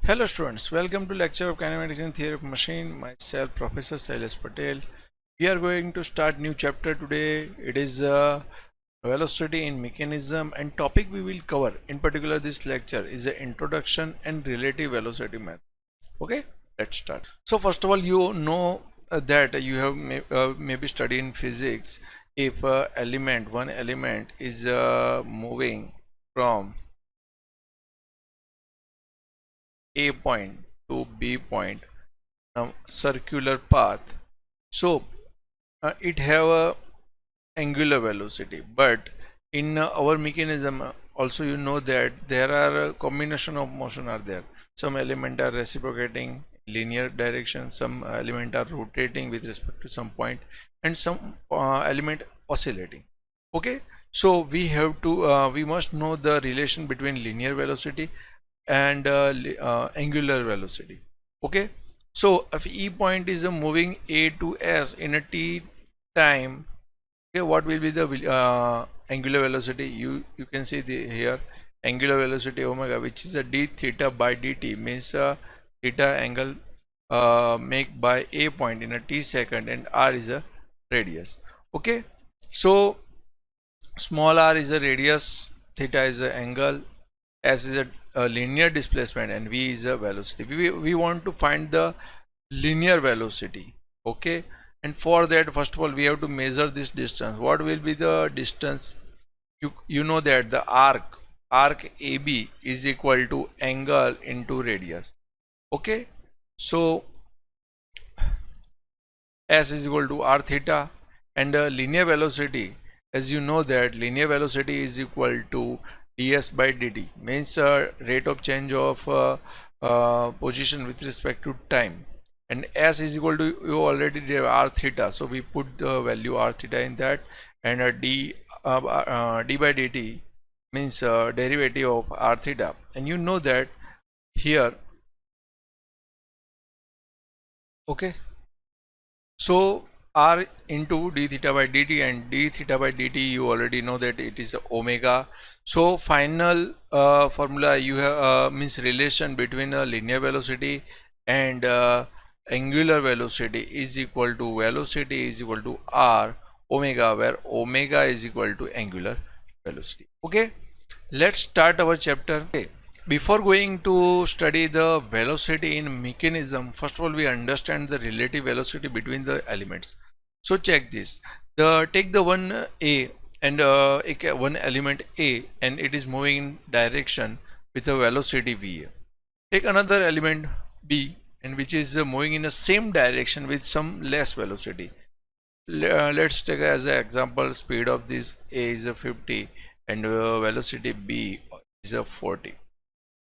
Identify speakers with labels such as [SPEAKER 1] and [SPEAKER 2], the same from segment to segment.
[SPEAKER 1] Hello students, welcome to lecture of Kinematics and Theory of Machine. Myself Professor Patel. We are going to start new chapter today. It is velocity in mechanism, and topic we will cover in particular this lecture is the introduction and relative velocity method. Okay, let's start. So first of all, you know that you have maybe studied in physics. If one element is moving from A point to B point, circular path, so it have a angular velocity, but in our mechanism also you know that there are a combination of motion are there. Some element are reciprocating linear direction, some element are rotating with respect to some point, and some element oscillating. Okay, so we have to we must know the relation between linear velocity and angular velocity. Okay, so if E point is moving A to S in a t time, okay, what will be the angular velocity? You can see here angular velocity omega, which is a d theta by dt, means theta angle make by A point in a t second, and r is a radius. Okay, so small r is a radius, theta is a angle, s is a linear displacement, and v is a velocity. We want to find the linear velocity. Okay, and for that, first of all, we have to measure this distance. What will be the distance? You know that the arc AB is equal to angle into radius. Okay, so s is equal to r theta, and linear velocity, as you know that linear velocity is equal to ds by dt, means rate of change of position with respect to time, and s is equal to, you already did r theta, so we put the value r theta in that, and d by dt means derivative of r theta, and you know that here. Okay, so r into d theta by dt, and d theta by dt you already know that it is omega. So final formula you have means relation between a linear velocity and angular velocity is equal to velocity is equal to r omega, where omega is equal to angular velocity. Okay, let's start our chapter. Okay, before going to study the velocity in mechanism, first of all we understand the relative velocity between the elements. So check this, take the one A and one element A, and it is moving in direction with a velocity v. Take another element B, and which is moving in the same direction with some less velocity. Let's take as an example, speed of this A is a 50 and velocity B is a 40.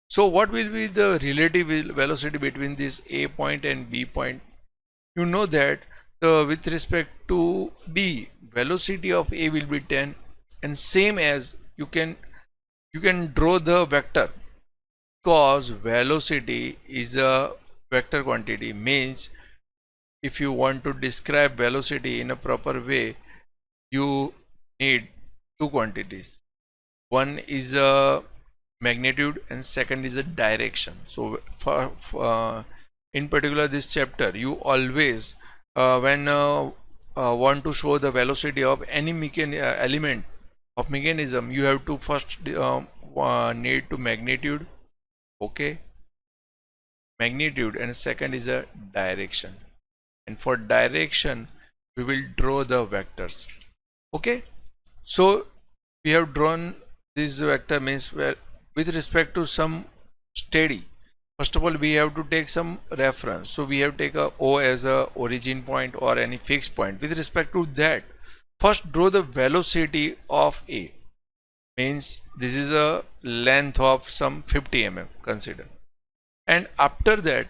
[SPEAKER 1] So what will be the relative velocity between this A point and B point? You know that with respect to B, velocity of A will be 10, and same as you can draw the vector, because velocity is a vector quantity, means if you want to describe velocity in a proper way, you need two quantities. One is a magnitude and second is a direction. So for in particular this chapter, you always when want to show the velocity of any element of mechanism, you have to first need to magnitude. Okay, magnitude, and second is a direction, and for direction we will draw the vectors. Okay, so we have drawn this vector, means where with respect to some steady, first of all we have to take some reference. So we have to take a O as a origin point or any fixed point. With respect to that, first draw the velocity of A, means this is a length of some 50 mm consider, and after that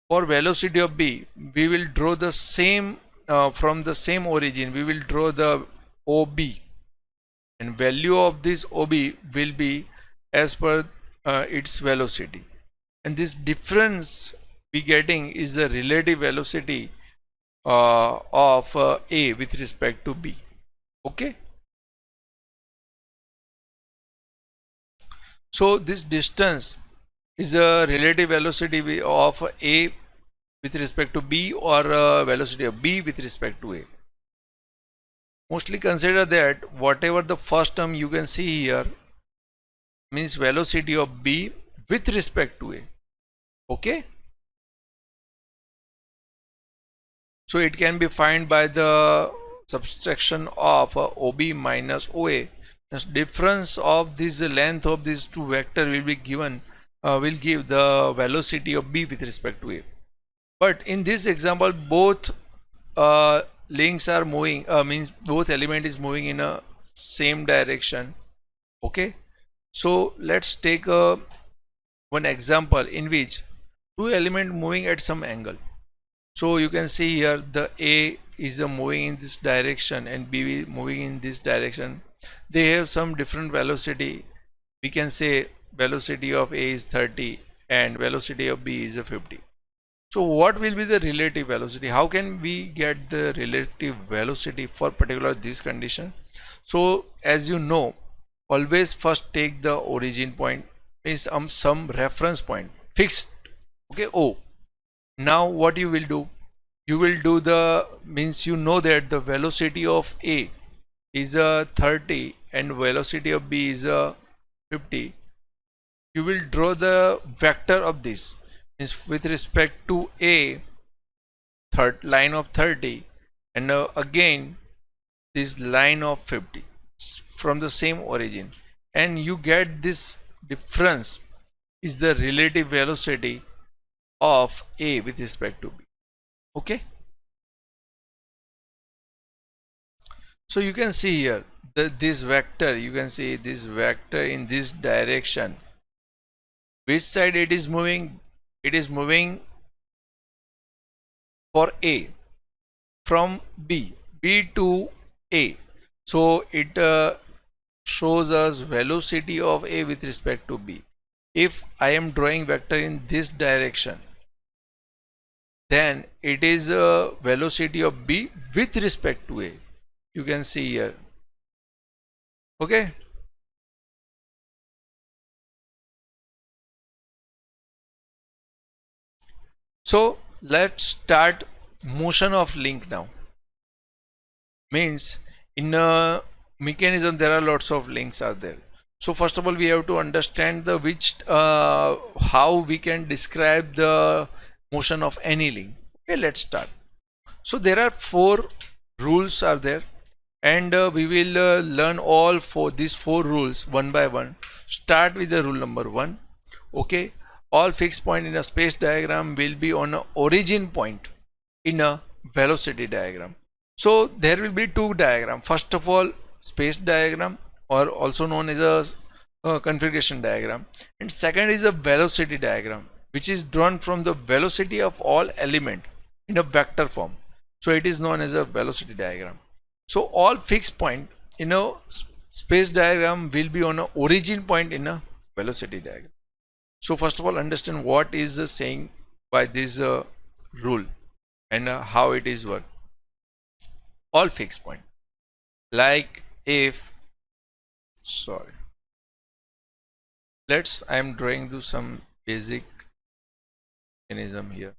[SPEAKER 1] for velocity of B we will draw the same from the same origin we will draw the OB, and value of this OB will be as per its velocity, and this difference we getting is the relative velocity of A with respect to B. Okay, so this distance is a relative velocity of A with respect to B, or velocity of B with respect to A. Mostly consider that whatever the first term you can see here means velocity of B with respect to A. Okay, so it can be found by the subtraction of OB minus OA. The difference of this length of these two vector will be given, will give the velocity of B with respect to A. But in this example, both links are moving, means both element is moving in a same direction. Okay, so let's take one example in which two element moving at some angle. So you can see here the A is moving in this direction and B moving in this direction. They have some different velocity. We can say velocity of A is 30 and velocity of B is 50. So what will be the relative velocity? How can we get the relative velocity for particular this condition? So as you know, always first take the origin point, means some reference point fixed. Okay, O. Now what you will do? You will do the, means you know that the velocity of A is a 30 and velocity of B is a 50. You will draw the vector of this, means with respect to A, third line of 30, and again this line of 50 from the same origin, and you get this difference is the relative velocity of A with respect to B. Okay, so you can see here that this vector, you can see this vector in this direction. Which side it is moving? It is moving for A from B to A. So it shows us velocity of A with respect to B. If I am drawing vector in this direction, then it is a velocity of B with respect to A. You can see here. Okay. So let's start motion of link now. Means in a mechanism there are lots of links are there. So first of all we have to understand the how we can describe the motion of any link. Okay, let's start. So there are 4 rules are there, and we will learn all these 4 rules one by one. Start with the rule number 1. Okay, all fixed point in a space diagram will be on a origin point in a velocity diagram. So there will be 2 diagrams. First of all, space diagram, or also known as a configuration diagram, and second is a velocity diagram, which is drawn from the velocity of all element in a vector form. So it is known as a velocity diagram. So all fixed point in a space diagram will be on a origin point in a velocity diagram. So first of all, understand what is saying by this rule and how it is work. All fixed point, like if, sorry, I am drawing to some basic mechanism here.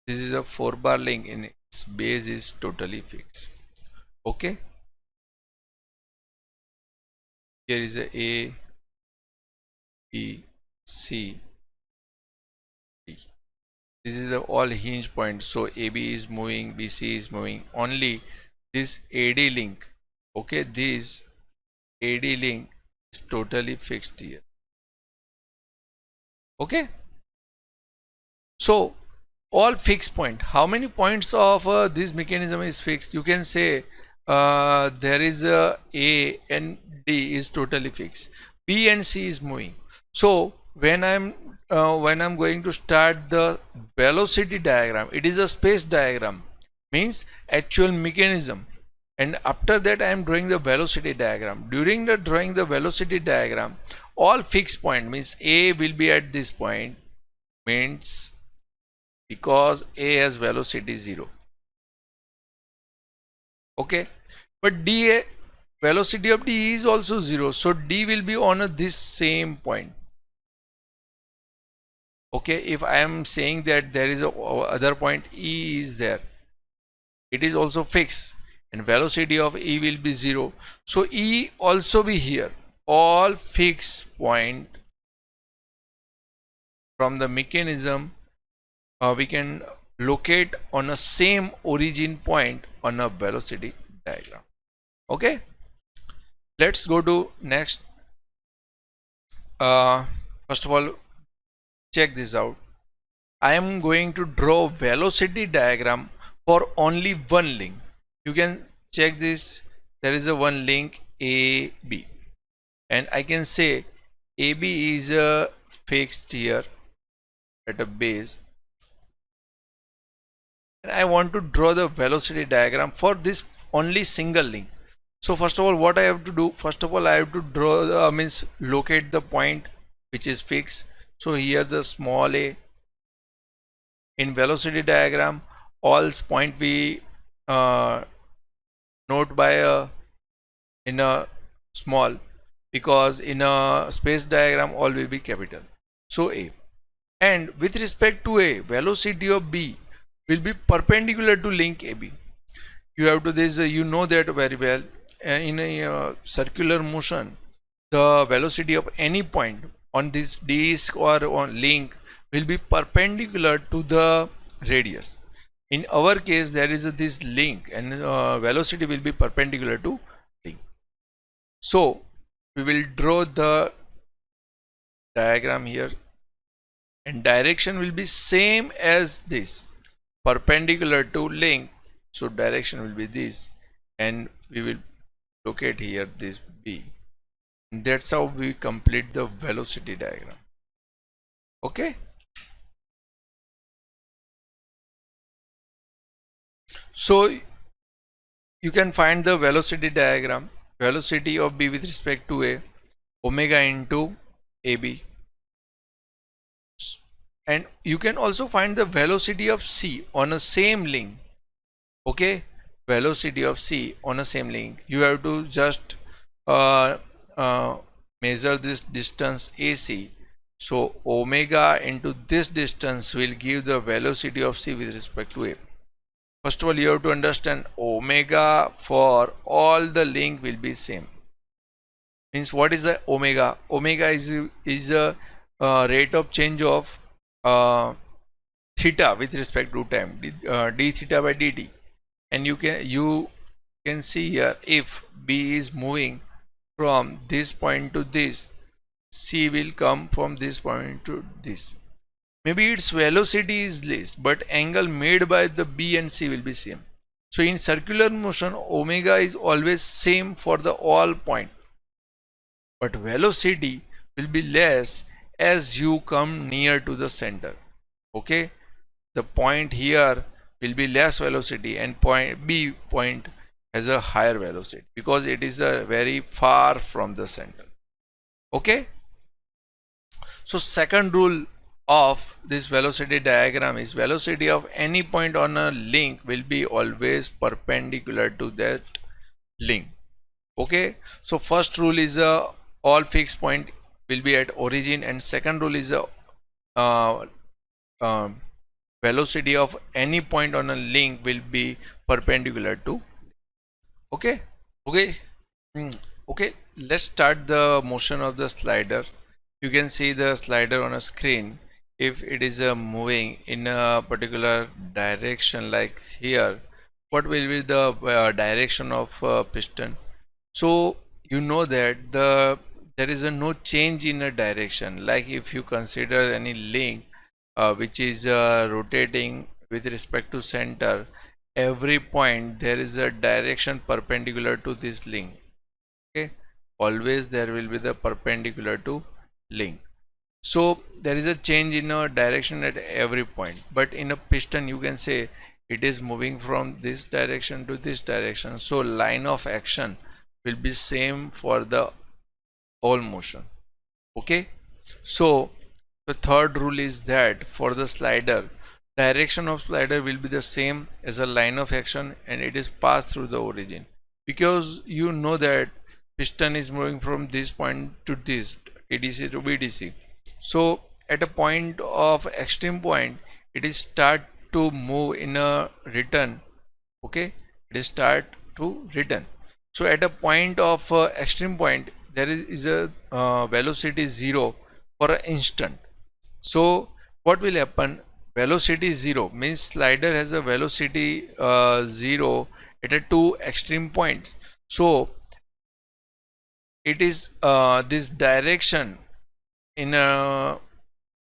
[SPEAKER 1] This is a 4-bar link and its base is totally fixed. Okay, here is a B, C, D. This is the all hinge point. So AB is moving, BC is moving. Only this AD link, okay, this AD link is totally fixed here. Okay, so all fixed point. How many points of this mechanism is fixed? You can say there is a and D is totally fixed. B and C is moving. So when I'm going to start the velocity diagram, it is a space diagram, means actual mechanism, and after that I am drawing the velocity diagram. During the drawing the velocity diagram, all fixed point, means A will be at this point, means because A has velocity 0. Okay, but d velocity of d is also 0, so d will be on this same point. Okay, if I am saying that there is a other point e is there, it is also fixed, and velocity of e will be 0, so e also be here. All fixed point from the mechanism we can locate on a same origin point on a velocity diagram. Okay, let's go to next. First of all, check this out. I am going to draw velocity diagram for only one link. You can check this. There is a one link AB, and I can say AB is fixed here at a base, and I want to draw the velocity diagram for this only single link. So first of all, what I have to do? First of all, I have to draw the means locate the point which is fixed. So here the small a. In velocity diagram, all point we note by in a small, because in a space diagram all will be capital. So a, and with respect to a, velocity of b will be perpendicular to link AB. You have to this you know that very well. In a circular motion, the velocity of any point on this disk or on link will be perpendicular to the radius. In our case, there is this link, and velocity will be perpendicular to link. So we will draw the diagram here, and direction will be same as this, perpendicular to link. So direction will be this, and we will locate here this B. And that's how we complete the velocity diagram. Okay. So you can find the velocity diagram. Velocity of B with respect to A, omega into AB. And you can also find the velocity of C on a same link. Okay, velocity of C on a same link. You have to just measure this distance AC. So omega into this distance will give the velocity of C with respect to A. First of all, you have to understand omega for all the link will be same. Means what is the omega? Omega is a rate of change of theta with respect to time, d theta by dt. And you can see here, if B is moving from this point to this, C will come from this point to this. Maybe its velocity is less, but angle made by the B and C will be same. So in circular motion, omega is always same for the all point, but velocity will be less as you come near to the center. Okay, the point here will be less velocity, and point B point has a higher velocity because it is very far from the center. Okay, so second rule of this velocity diagram is velocity of any point on a link will be always perpendicular to that link. Okay, so first rule is all fixed point will be at origin, and second rule is velocity of any point on a link will be perpendicular to. Okay, okay, let's start the motion of the slider. You can see the slider on a screen. If it is moving in a particular direction, like here, what will be the direction of piston? So you know that there is no change in a direction. Like if you consider any link which is rotating with respect to center, every point there is a direction perpendicular to this link. Okay, always there will be the perpendicular to link. So there is a change in a direction at every point, but in a piston you can say it is moving from this direction to this direction, so line of action will be same for the whole motion. Okay, so the third rule is that for the slider, direction of slider will be the same as a line of action, and it is passed through the origin, because you know that piston is moving from this point to this, ADC to BDC. So at a point of extreme point, it is start to move in a return. Okay, it is start to return. So at a point of extreme point, there is a velocity 0 for an instant. So what will happen? Velocity 0 means slider has a velocity 0 at a two extreme points. So it is this direction in a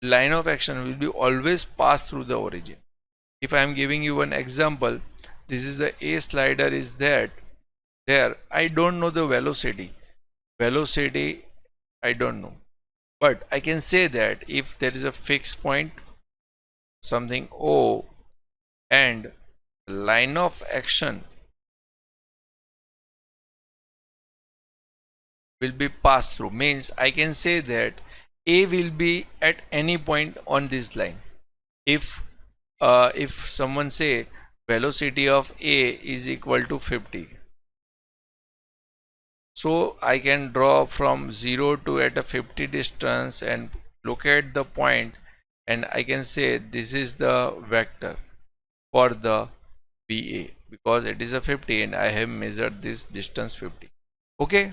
[SPEAKER 1] line of action will be always pass through the origin. If I am giving you one example, this is the A slider is there. I don't know the velocity. I don't know. But I can say that if there is a fixed point, something O, and line of action will be passed through, means I can say that A will be at any point on this line. If someone say velocity of A is equal to 50, so I can draw from 0 to at a 50 distance and look at the point, and I can say this is the vector for the BA, because it is a 50 and I have measured this distance 50. Okay,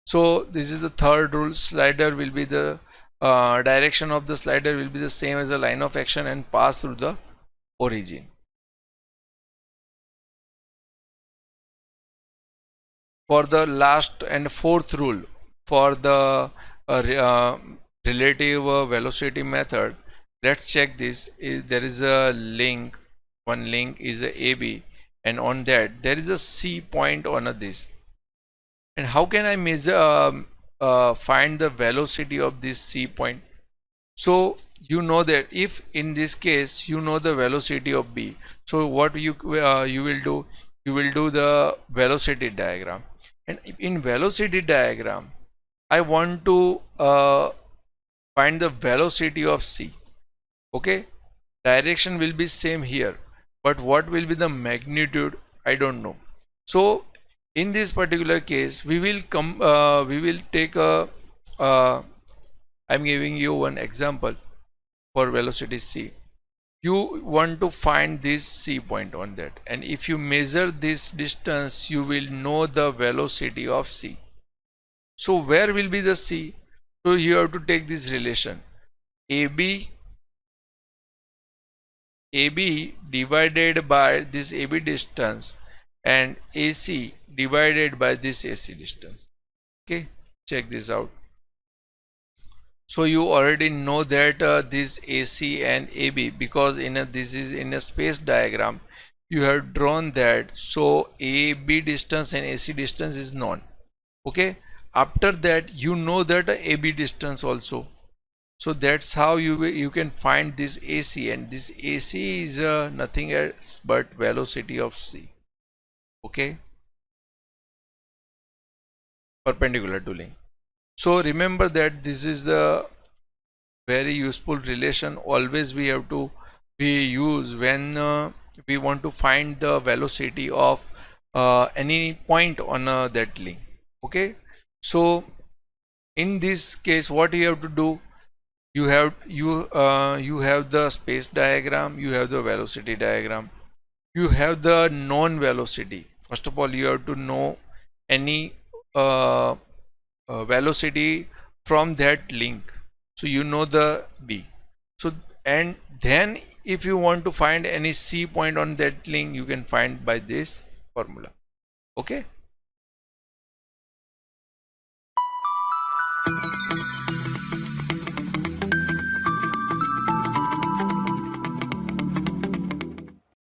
[SPEAKER 1] so this is the third rule. Slider will be the direction of the slider will be the same as a line of action and pass through the origin. For the last and fourth rule, for the relative velocity method, let's check this. There is a link, one link is a AB, and on that there is a C point on this. And how can I measure find the velocity of this C point? So you know that if in this case you know the velocity of B, so what you will do, you will do the velocity diagram. And in velocity diagram, I want to find the velocity of C. Okay, direction will be same here, but what will be the magnitude, I don't know. So in this particular case, we will take a I'm giving you one example for velocity C. You want to find this C point on that, and if you measure this distance, you will know the velocity of C. So where will be the C? So you have to take this relation, AB divided by this AB distance and AC divided by this AC distance. Okay, check this out. So you already know that this AC and AB, because this is in a space diagram, you have drawn that. So AB distance and AC distance is known. Okay, after that you know that AB distance also. So that's how you can find this AC, and this AC is nothing else but velocity of C. Okay, perpendicular to link. So remember that this is the very useful relation always we have to use when we want to find the velocity of any point on that link. Okay, so in this case what you have to do, you have the space diagram, you have the velocity diagram, you have the known velocity. First of all, you have to know any velocity from that link. So you know the B. So and then if you want to find any C point on that link, you can find by this formula. Okay.